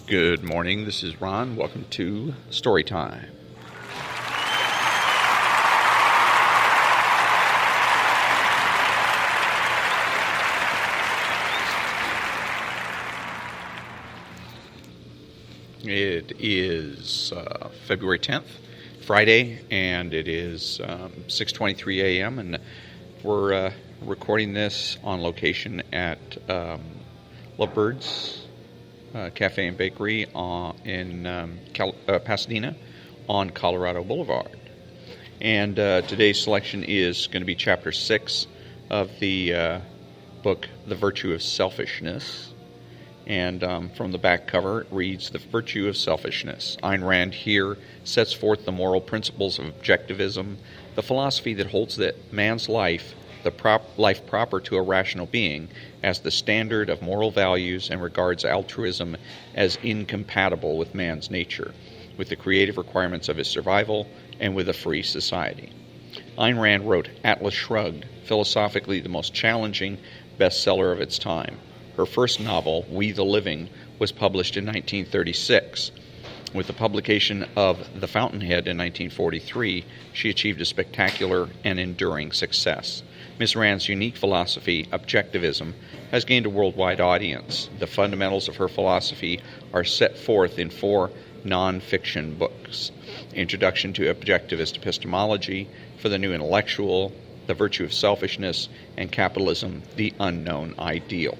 Good morning, this is Ron. Welcome to Story Time. It is February 10th, Friday, and it is 6:23 a.m., and we're recording this on location at Lovebirds Cafe and Bakery in Pasadena on Colorado Boulevard. And today's selection is going to be Chapter 6 of the book, The Virtue of Selfishness. And from the back cover, it reads, The Virtue of Selfishness. Ayn Rand here sets forth the moral principles of objectivism, the philosophy that holds that man's life, life proper to a rational being, as the standard of moral values, and regards altruism as incompatible with man's nature, with the creative requirements of his survival, and with a free society. Ayn Rand wrote Atlas Shrugged, philosophically the most challenging bestseller of its time. Her first novel, We the Living, was published in 1936. With the publication of The Fountainhead in 1943, she achieved a spectacular and enduring success. Ms. Rand's unique philosophy, objectivism, has gained a worldwide audience. The fundamentals of her philosophy are set forth in 4 non-fiction books: Introduction to Objectivist Epistemology, For the New Intellectual, The Virtue of Selfishness, and Capitalism, the Unknown Ideal.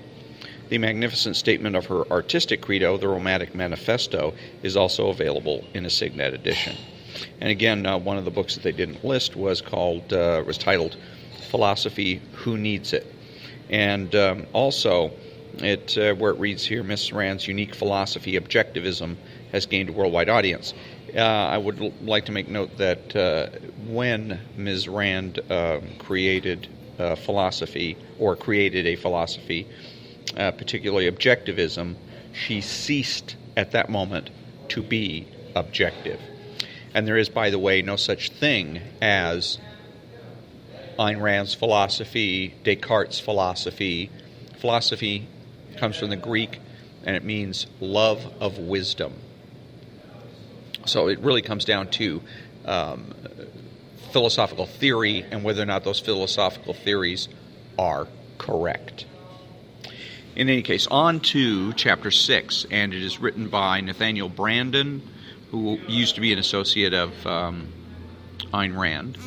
The magnificent statement of her artistic credo, The Romantic Manifesto, is also available in a Signet edition. And again, one of the books that they didn't list was titled Philosophy, Who Needs It? And also, where it reads here, Ms. Rand's unique philosophy, objectivism, has gained a worldwide audience. I would like to make note that when Ms. Rand created a philosophy, particularly objectivism, she ceased at that moment to be objective. And there is, by the way, no such thing as Ayn Rand's philosophy, Descartes' philosophy. Philosophy comes from the Greek, and it means love of wisdom. So it really comes down to philosophical theory and whether or not those philosophical theories are correct. In any case, on to Chapter 6, and it is written by Nathaniel Branden, who used to be an associate of Ayn Rand.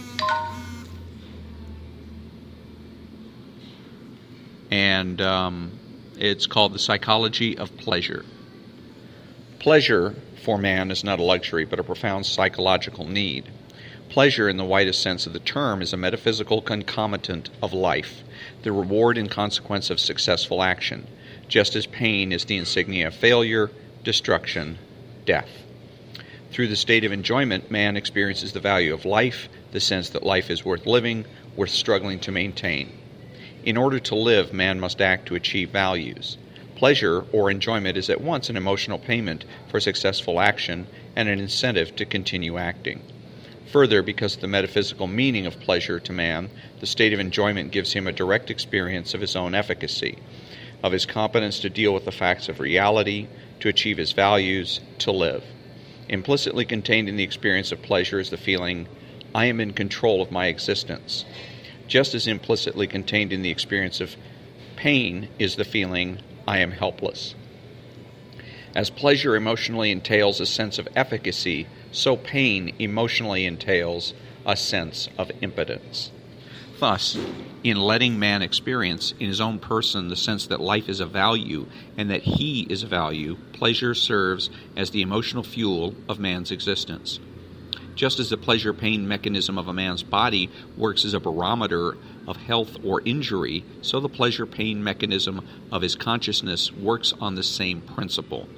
And it's called The Psychology of Pleasure. Pleasure for man is not a luxury, but a profound psychological need. Pleasure, in the widest sense of the term, is a metaphysical concomitant of life, the reward and consequence of successful action, just as pain is the insignia of failure, destruction, death. Through the state of enjoyment, man experiences the value of life, the sense that life is worth living, worth struggling to maintain. In order to live, man must act to achieve values. Pleasure or enjoyment is at once an emotional payment for successful action and an incentive to continue acting. Further, because of the metaphysical meaning of pleasure to man, the state of enjoyment gives him a direct experience of his own efficacy, of his competence to deal with the facts of reality, to achieve his values, to live. Implicitly contained in the experience of pleasure is the feeling, I am in control of my existence. Just as implicitly contained in the experience of pain is the feeling, I am helpless. As pleasure emotionally entails a sense of efficacy, so pain emotionally entails a sense of impotence. Thus, in letting man experience in his own person the sense that life is a value and that he is a value, pleasure serves as the emotional fuel of man's existence. Just as the pleasure-pain mechanism of a man's body works as a barometer of health or injury, so the pleasure-pain mechanism of his consciousness works on the same principle,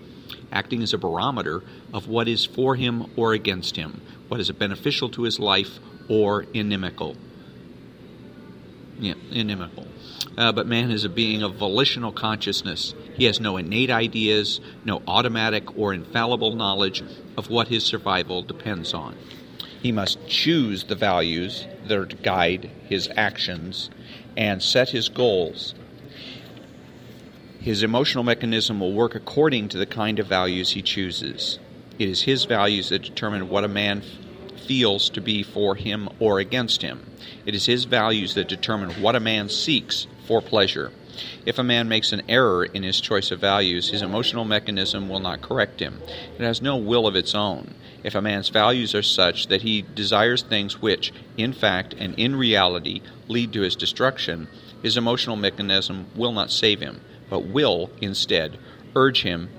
acting as a barometer of what is for him or against him, what is beneficial to his life or inimical. But man is a being of volitional consciousness. He has no innate ideas, no automatic or infallible knowledge of what his survival depends on. He must choose the values that are to guide his actions and set his goals. His emotional mechanism will work according to the kind of values he chooses. It is his values that determine what a man feels to be for him or against him. It is his values that determine what a man seeks for pleasure. If a man makes an error in his choice of values, his emotional mechanism will not correct him. It has no will of its own. If a man's values are such that he desires things which, in fact and in reality, lead to his destruction, his emotional mechanism will not save him, but will, instead, urge him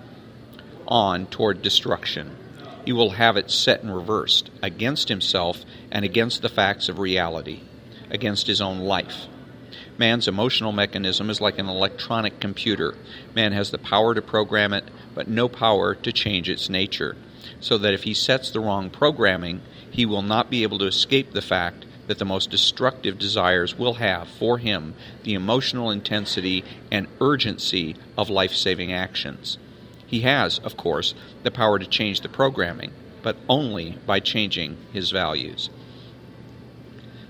on toward destruction. He will have it set and reversed, against himself and against the facts of reality, against his own life. Man's emotional mechanism is like an electronic computer. Man has the power to program it, but no power to change its nature, so that if he sets the wrong programming, he will not be able to escape the fact that the most destructive desires will have for him the emotional intensity and urgency of life-saving actions. He has, of course, the power to change the programming, but only by changing his values.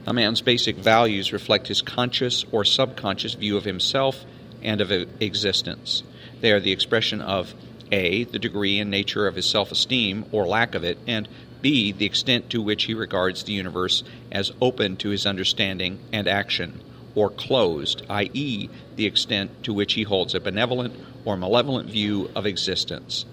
A man's basic values reflect his conscious or subconscious view of himself and of existence. They are the expression of A, the degree and nature of his self-esteem or lack of it, and B, the extent to which he regards the universe as open to his understanding and action, or closed, i.e., the extent to which he holds a benevolent or malevolent view of existence.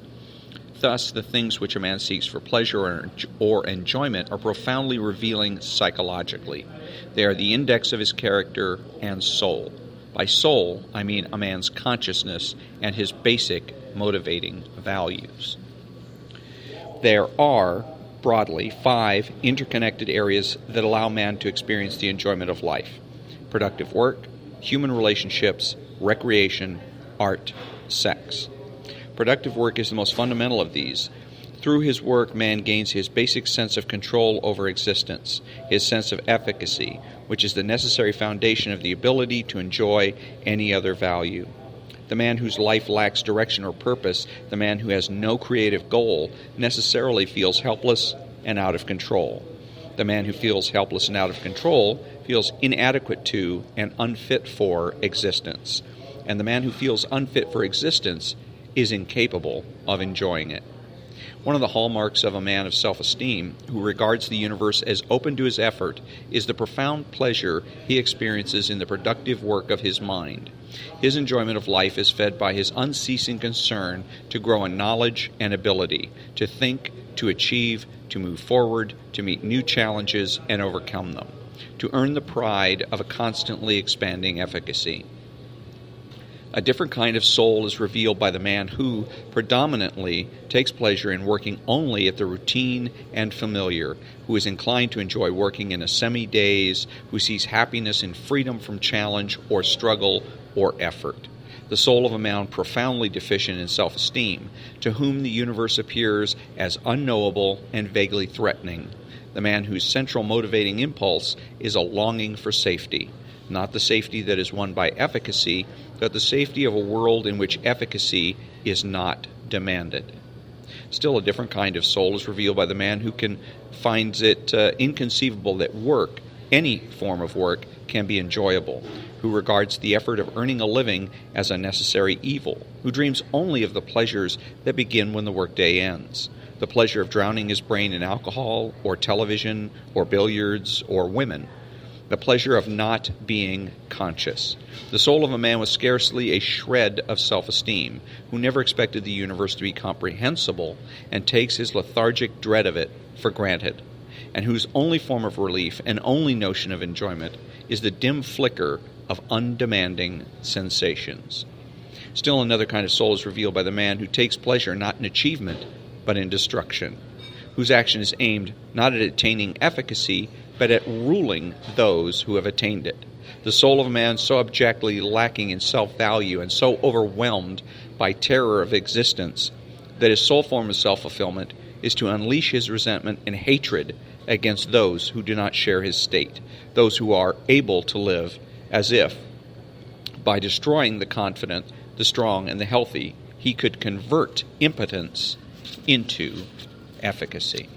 Thus, the things which a man seeks for pleasure or enjoyment are profoundly revealing psychologically. They are the index of his character and soul. By soul, I mean a man's consciousness and his basic motivating values. There are, broadly, 5 interconnected areas that allow man to experience the enjoyment of life: productive work, human relationships, recreation, art, sex. Productive work is the most fundamental of these. Through his work, man gains his basic sense of control over existence, his sense of efficacy, which is the necessary foundation of the ability to enjoy any other value. The man whose life lacks direction or purpose, the man who has no creative goal, necessarily feels helpless and out of control. The man who feels helpless and out of control feels inadequate to and unfit for existence. And the man who feels unfit for existence is incapable of enjoying it. One of the hallmarks of a man of self-esteem who regards the universe as open to his effort is the profound pleasure he experiences in the productive work of his mind. His enjoyment of life is fed by his unceasing concern to grow in knowledge and ability, to think, to achieve, to move forward, to meet new challenges and overcome them, to earn the pride of a constantly expanding efficacy. A different kind of soul is revealed by the man who, predominantly, takes pleasure in working only at the routine and familiar, who is inclined to enjoy working in a semi-daze, who sees happiness in freedom from challenge or struggle or effort. The soul of a man profoundly deficient in self-esteem, to whom the universe appears as unknowable and vaguely threatening. The man whose central motivating impulse is a longing for safety. Not the safety that is won by efficacy, but the safety of a world in which efficacy is not demanded. Still, a different kind of soul is revealed by the man who finds it inconceivable that work, any form of work, can be enjoyable, who regards the effort of earning a living as a necessary evil, who dreams only of the pleasures that begin when the workday ends. The pleasure of drowning his brain in alcohol, or television, or billiards, or women. The pleasure of not being conscious. The soul of a man with scarcely a shred of self-esteem, who never expected the universe to be comprehensible and takes his lethargic dread of it for granted, and whose only form of relief and only notion of enjoyment is the dim flicker of undemanding sensations. Still another kind of soul is revealed by the man who takes pleasure not in achievement, but in destruction, whose action is aimed not at attaining efficacy, but at ruling those who have attained it. The soul of a man so abjectly lacking in self-value and so overwhelmed by terror of existence that his sole form of self-fulfillment is to unleash his resentment and hatred against those who do not share his state, those who are able to live as if, by destroying the confident, the strong, and the healthy, he could convert impotence into efficacy.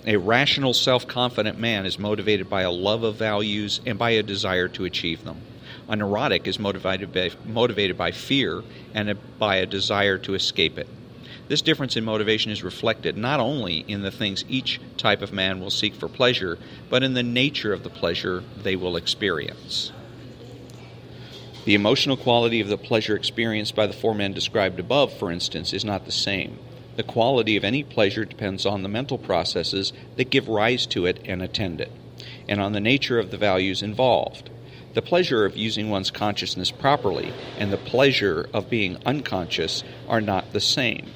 A rational, self-confident man is motivated by a love of values and by a desire to achieve them. A neurotic is motivated by fear and by a desire to escape it. This difference in motivation is reflected not only in the things each type of man will seek for pleasure, but in the nature of the pleasure they will experience. The emotional quality of the pleasure experienced by the four men described above, for instance, is not the same. The quality of any pleasure depends on the mental processes that give rise to it and attend it, and on the nature of the values involved. The pleasure of using one's consciousness properly and the pleasure of being unconscious are not the same,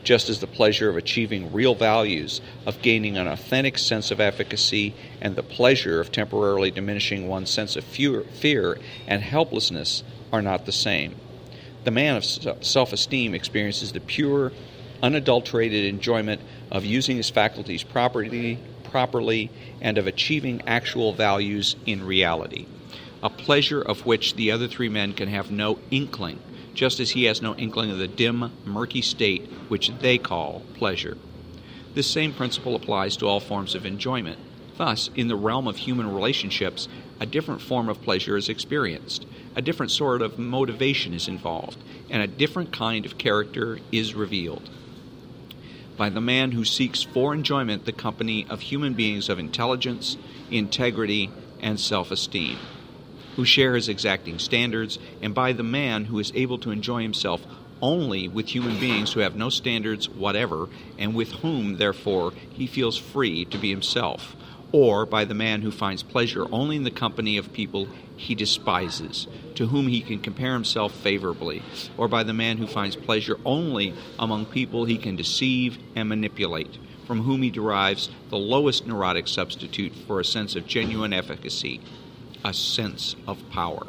just as the pleasure of achieving real values, of gaining an authentic sense of efficacy, and the pleasure of temporarily diminishing one's sense of fear and helplessness are not the same. The man of self-esteem experiences the pure, unadulterated enjoyment of using his faculties properly and of achieving actual values in reality, a pleasure of which the other three men can have no inkling, just as he has no inkling of the dim, murky state which they call pleasure. This same principle applies to all forms of enjoyment. Thus, in the realm of human relationships, a different form of pleasure is experienced, a different sort of motivation is involved, and a different kind of character is revealed. By the man who seeks for enjoyment the company of human beings of intelligence, integrity, and self-esteem, who share his exacting standards, and by the man who is able to enjoy himself only with human beings who have no standards whatever, and with whom, therefore, he feels free to be himself, or by the man who finds pleasure only in the company of people he despises, to whom he can compare himself favorably, or by the man who finds pleasure only among people he can deceive and manipulate, from whom he derives the lowest neurotic substitute for a sense of genuine efficacy, a sense of power.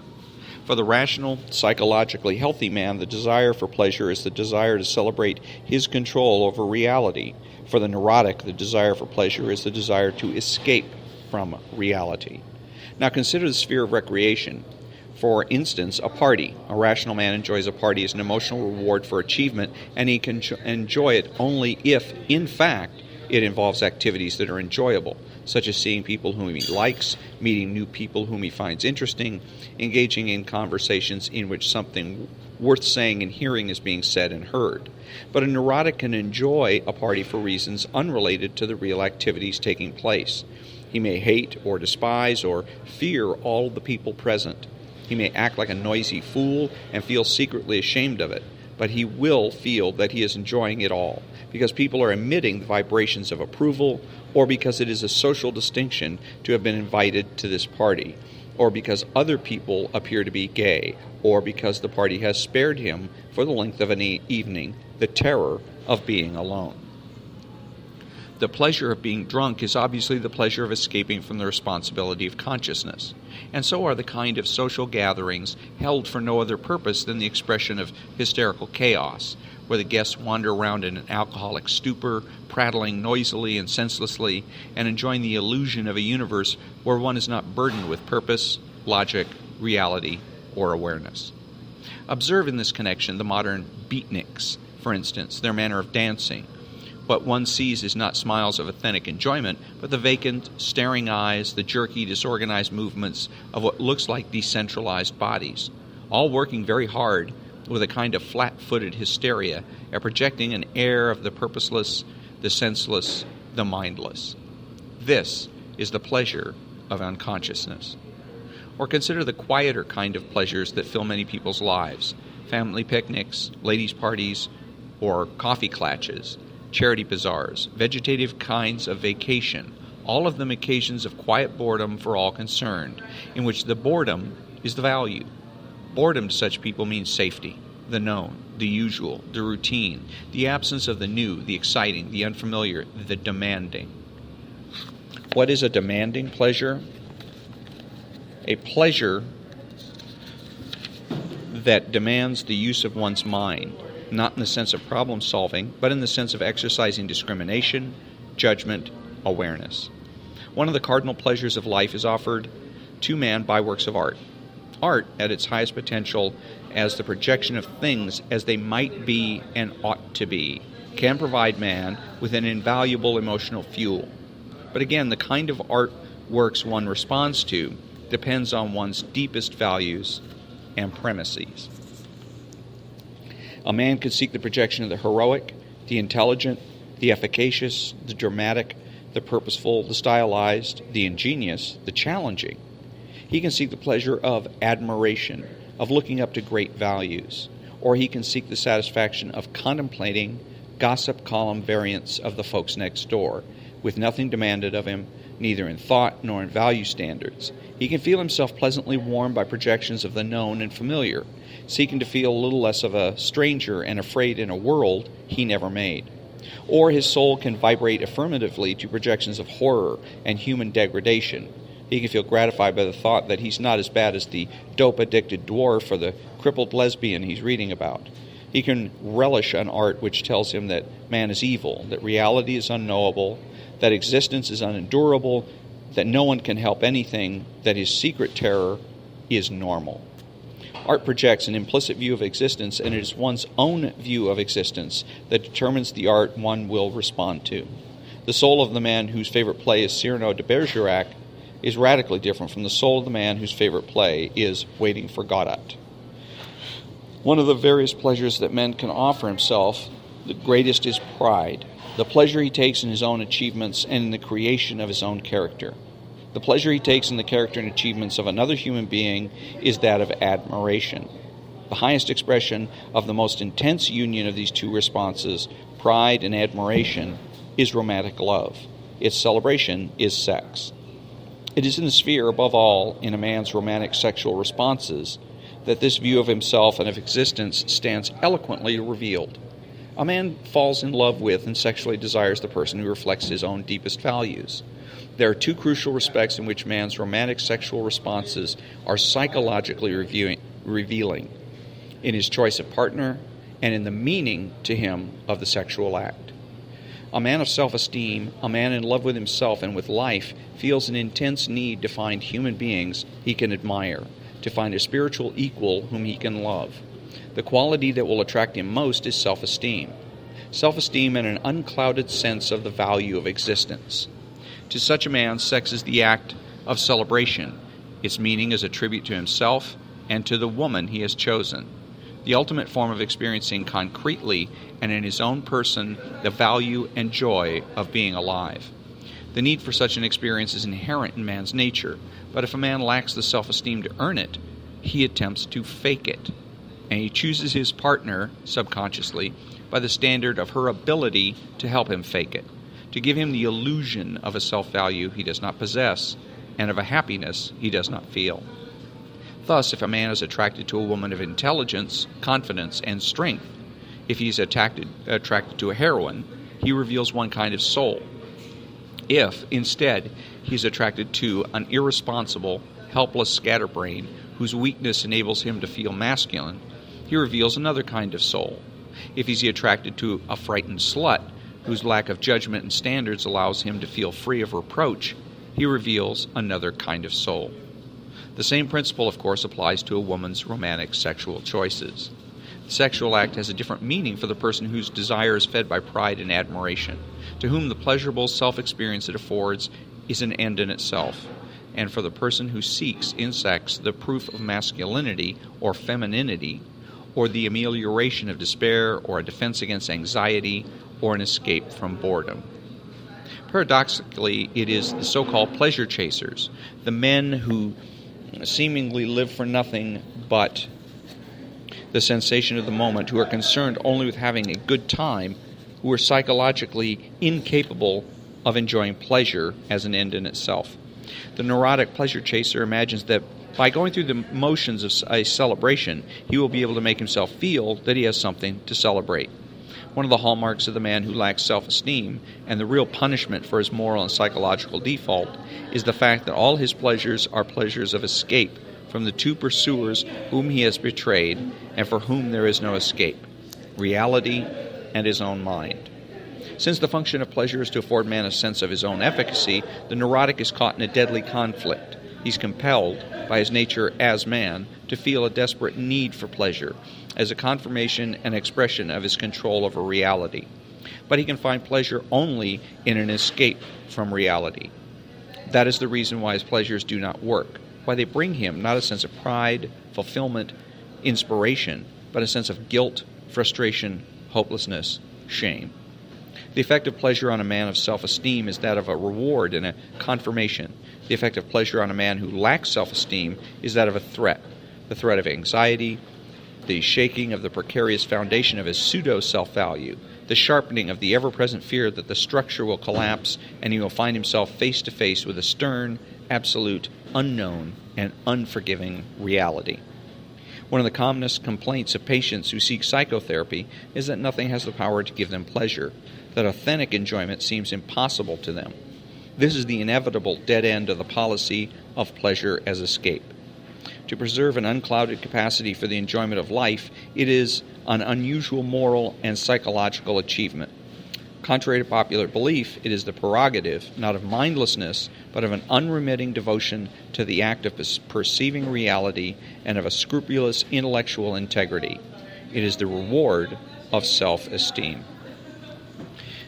For the rational, psychologically healthy man, the desire for pleasure is the desire to celebrate his control over reality. For the neurotic, the desire for pleasure is the desire to escape from reality. Now consider the sphere of recreation. For instance, a party. A rational man enjoys a party as an emotional reward for achievement, and he can enjoy it only if, in fact, it involves activities that are enjoyable, such as seeing people whom he likes, meeting new people whom he finds interesting, engaging in conversations in which something worth saying and hearing is being said and heard. But a neurotic can enjoy a party for reasons unrelated to the real activities taking place. He may hate or despise or fear all the people present. He may act like a noisy fool and feel secretly ashamed of it, but he will feel that he is enjoying it all, because people are emitting the vibrations of approval, or because it is a social distinction to have been invited to this party, or because other people appear to be gay, or because the party has spared him, for the length of an evening, the terror of being alone. The pleasure of being drunk is obviously the pleasure of escaping from the responsibility of consciousness, and so are the kind of social gatherings held for no other purpose than the expression of hysterical chaos, where the guests wander around in an alcoholic stupor, prattling noisily and senselessly, and enjoying the illusion of a universe where one is not burdened with purpose, logic, reality, or awareness. Observe in this connection the modern beatniks, for instance, their manner of dancing. What one sees is not smiles of authentic enjoyment, but the vacant, staring eyes, the jerky, disorganized movements of what looks like decentralized bodies, all working very hard with a kind of flat-footed hysteria and projecting an air of the purposeless, the senseless, the mindless. This is the pleasure of unconsciousness. Or consider the quieter kind of pleasures that fill many people's lives: family picnics, ladies' parties, or coffee clatches, charity bazaars, vegetative kinds of vacation, all of them occasions of quiet boredom for all concerned, in which the boredom is the value. Boredom to such people means safety, the known, the usual, the routine, the absence of the new, the exciting, the unfamiliar, the demanding. What is a demanding pleasure? A pleasure that demands the use of one's mind, not in the sense of problem solving, but in the sense of exercising discrimination, judgment, awareness. One of the cardinal pleasures of life is offered to man by works of art. Art, at its highest potential as the projection of things as they might be and ought to be, can provide man with an invaluable emotional fuel. But again, the kind of art works one responds to depends on one's deepest values and premises. A man could seek the projection of the heroic, the intelligent, the efficacious, the dramatic, the purposeful, the stylized, the ingenious, the challenging. He can seek the pleasure of admiration, of looking up to great values, or he can seek the satisfaction of contemplating gossip column variants of the folks next door, with nothing demanded of him, neither in thought nor in value standards. He can feel himself pleasantly warmed by projections of the known and familiar, seeking to feel a little less of a stranger and afraid in a world he never made. Or his soul can vibrate affirmatively to projections of horror and human degradation. He can feel gratified by the thought that he's not as bad as the dope-addicted dwarf or the crippled lesbian he's reading about. He can relish an art which tells him that man is evil, that reality is unknowable, that existence is unendurable, that no one can help anything, that his secret terror is normal. Art projects an implicit view of existence, and it is one's own view of existence that determines the art one will respond to. The soul of the man whose favorite play is Cyrano de Bergerac is radically different from the soul of the man whose favorite play is Waiting for Godot. One of the various pleasures that man can offer himself, the greatest is pride, the pleasure he takes in his own achievements and in the creation of his own character. The pleasure he takes in the character and achievements of another human being is that of admiration. The highest expression of the most intense union of these two responses, pride and admiration, is romantic love. Its celebration is sex. It is in the sphere, above all, in a man's romantic sexual responses, that this view of himself and of existence stands eloquently revealed. A man falls in love with and sexually desires the person who reflects his own deepest values. There are two crucial respects in which man's romantic sexual responses are psychologically revealing: in his choice of partner and in the meaning to him of the sexual act. A man of self-esteem, a man in love with himself and with life, feels an intense need to find human beings he can admire, to find a spiritual equal whom he can love. The quality that will attract him most is self-esteem. Self-esteem and an unclouded sense of the value of existence. To such a man, sex is the act of celebration. Its meaning is a tribute to himself and to the woman he has chosen. The ultimate form of experiencing concretely and in his own person the value and joy of being alive. The need for such an experience is inherent in man's nature, but if a man lacks the self-esteem to earn it, he attempts to fake it, and he chooses his partner, subconsciously, by the standard of her ability to help him fake it, to give him the illusion of a self-value he does not possess and of a happiness he does not feel. Thus, if a man is attracted to a woman of intelligence, confidence, and strength, if he is attracted to a heroine, he reveals one kind of soul. If, instead, he is attracted to an irresponsible, helpless scatterbrain whose weakness enables him to feel masculine, he reveals another kind of soul. If he's attracted to a frightened slut whose lack of judgment and standards allows him to feel free of reproach, he reveals another kind of soul. The same principle, of course, applies to a woman's romantic sexual choices. The sexual act has a different meaning for the person whose desire is fed by pride and admiration, to whom the pleasurable self-experience it affords is an end in itself, and for the person who seeks in sex the proof of masculinity or femininity, or the amelioration of despair, or a defense against anxiety, or an escape from boredom. Paradoxically, it is the so-called pleasure chasers, the men who seemingly live for nothing but the sensation of the moment, who are concerned only with having a good time, who are psychologically incapable of enjoying pleasure as an end in itself. The neurotic pleasure chaser imagines that by going through the motions of a celebration, he will be able to make himself feel that he has something to celebrate. One of the hallmarks of the man who lacks self-esteem, and the real punishment for his moral and psychological default, is the fact that all his pleasures are pleasures of escape from the two pursuers whom he has betrayed and for whom there is no escape: reality and his own mind. Since the function of pleasure is to afford man a sense of his own efficacy, the neurotic is caught in a deadly conflict. He's compelled, by his nature as man, to feel a desperate need for pleasure, as a confirmation and expression of his control over reality. But he can find pleasure only in an escape from reality. That is the reason why his pleasures do not work. why they bring him not a sense of pride, fulfillment, inspiration, but a sense of guilt, frustration, hopelessness, shame. The effect of pleasure on a man of self-esteem is that of a reward and a confirmation. The effect of pleasure on a man who lacks self-esteem is that of a threat, the threat of anxiety, the shaking of the precarious foundation of his pseudo-self-value, the sharpening of the ever-present fear that the structure will collapse and he will find himself face-to-face with a stern, absolute, unknown, and unforgiving reality. One of the commonest complaints of patients who seek psychotherapy is that nothing has the power to give them pleasure, that authentic enjoyment seems impossible to them. This is the inevitable dead end of the policy of pleasure as escape. To preserve an unclouded capacity for the enjoyment of life, it is an unusual moral and psychological achievement. Contrary to popular belief, it is the prerogative, not of mindlessness, but of an unremitting devotion to the act of perceiving reality and of a scrupulous intellectual integrity. It is the reward of self-esteem.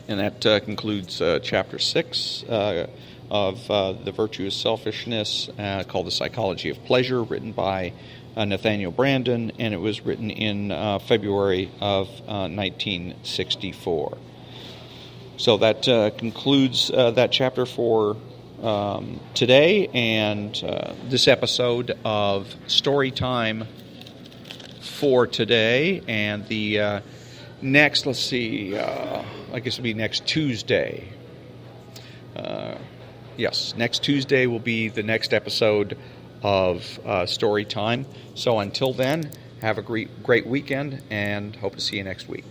And that concludes Chapter 6 of The Virtue of Selfishness, called The Psychology of Pleasure, written by Nathaniel Branden, and it was written in February of 1964. So that concludes that chapter for today, and this episode of Story Time for today. And the next, let's see, I guess it'll be next Tuesday. Yes, next Tuesday will be the next episode of Story Time. So until then, have a great weekend, and hope to see you next week.